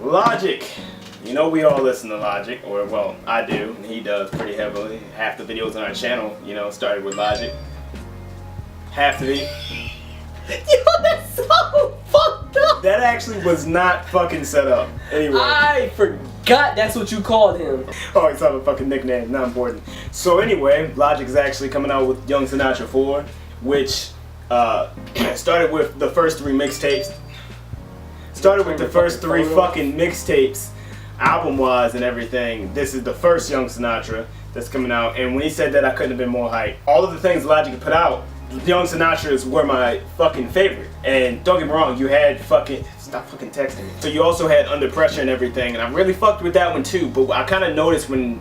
Logic. You know we all listen to Logic, or well, I do, and he does pretty heavily. Half the videos on our channel, you know, started with Logic. Half the video. Yo, that's so fucked up. That actually was not fucking set up. Anyway. I forgot that's what you called him. Oh, it's not a fucking nickname, not important. So anyway, Logic is actually coming out with Young Sinatra 4, which started with the first 3 mixtapes. Started with the first 3 fucking mixtapes, album-wise and everything. This is the first Young Sinatra that's coming out, and when he said that, I couldn't have been more hyped. All of the things Logic had put out, Young Sinatras were my fucking favorite. And don't get me wrong, you had fucking, stop fucking texting me. So you also had Under Pressure and everything, and I really fucked with that one too, but I kind of noticed when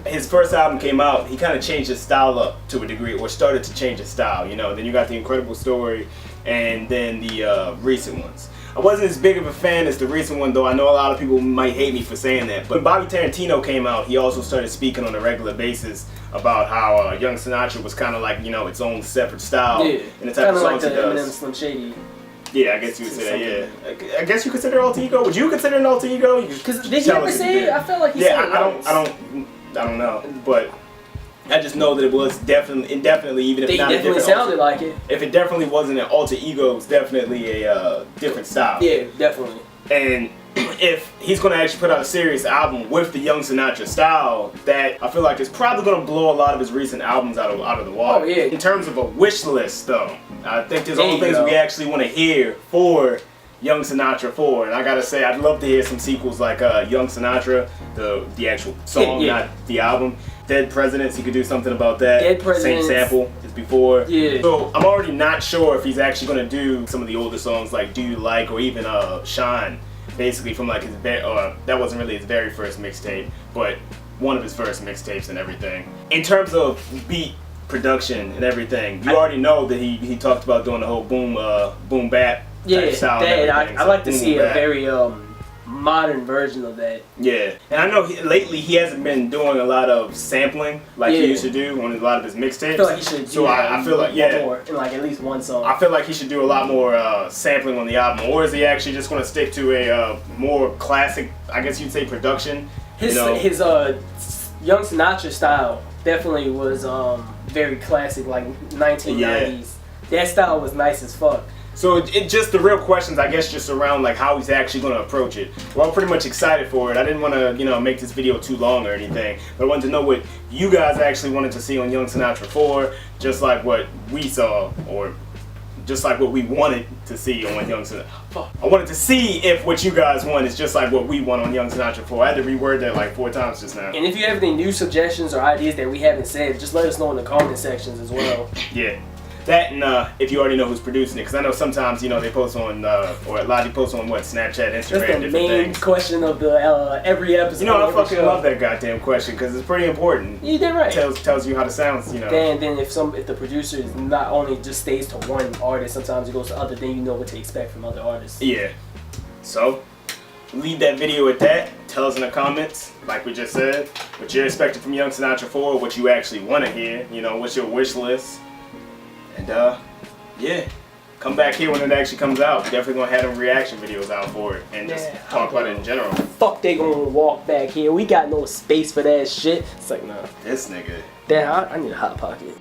his first album came out, he kind of changed his style up to a degree, or started to change his style, you know. Then you got The Incredible Story, and then the recent ones. I wasn't as big of a fan as the recent one, though I know a lot of people might hate me for saying that. But when Bobby Tarantino came out, he also started speaking on a regular basis about how Young Sinatra was kind of like, you know, its own separate style. Yeah, and the type of songs like the he does. Eminem Slim Shady. Yeah, I guess you would say that, yeah. I guess you consider Alter Ego. Would you consider an Alter Ego? Because did he ever say it? I felt like he said it once. I don't know. But I just know that it was definitely, even if they not a different sounded like it. If it definitely wasn't an Alter Ego, it's definitely a different style. Yeah, definitely. And if he's going to actually put out a serious album with the Young Sinatra style, that I feel like is probably going to blow a lot of his recent albums out of the water. Oh, yeah. In terms of a wish list, though, I think there's all things we actually want to hear for Young Sinatra 4, and I gotta say, I'd love to hear some sequels like Young Sinatra, the actual song, not the album. Dead Presidents, he could do something about that. Dead Presidents. Same sample as before. Yeah. So I'm already not sure if he's actually gonna do some of the older songs like Do You Like, or even Shine, basically from like his that wasn't really his very first mixtape, but one of his first mixtapes and everything. In terms of beat production and everything, you already know that he talked about doing the whole boom bap. Yeah, I like to see a very modern version of that. Yeah, and I know lately he hasn't been doing a lot of sampling like he used to do on a lot of his mixtapes. I feel like he should. So I feel like more in like at least one song. I feel like he should do a lot more sampling on the album, or is he actually just going to stick to a more classic, I guess you'd say, production? His Young Sinatra style definitely was very classic, like 1990s. Yeah. That style was nice as fuck. So it just the real questions, I guess, just around like how he's actually going to approach it. Well, I'm pretty much excited for it. I didn't want to, you know, make this video too long or anything, but I wanted to know what you guys actually wanted to see on Young Sinatra 4, just like what we saw, or just like what we wanted to see on Young Sinatra. I wanted to see if what you guys want is just like what we want on Young Sinatra 4. I had to reword that like 4 times just now. And if you have any new suggestions or ideas that we haven't said, just let us know in the comment sections as well. Yeah. That and if you already know who's producing it, because I know sometimes, you know, they post on, or Logic posts on what, Snapchat, Instagram, That's the different main things. question of the every episode. You know, I fucking love that goddamn question because it's pretty important. You did right. Tells you how the sounds, you know. Then if the producer is not only just stays to one artist, sometimes it goes to other, then you know what to expect from other artists. Yeah. So leave that video at that. Tell us in the comments, like we just said, what you're expecting from Young Sinatra 4, what you actually want to hear. You know, what's your wish list? And yeah, come back here when it actually comes out. Definitely gonna have them reaction videos out for it and just talk about it in general. Fuck, they gonna walk back here. We got no space for that shit. It's like, nah. This nigga. Damn, I need a hot pocket.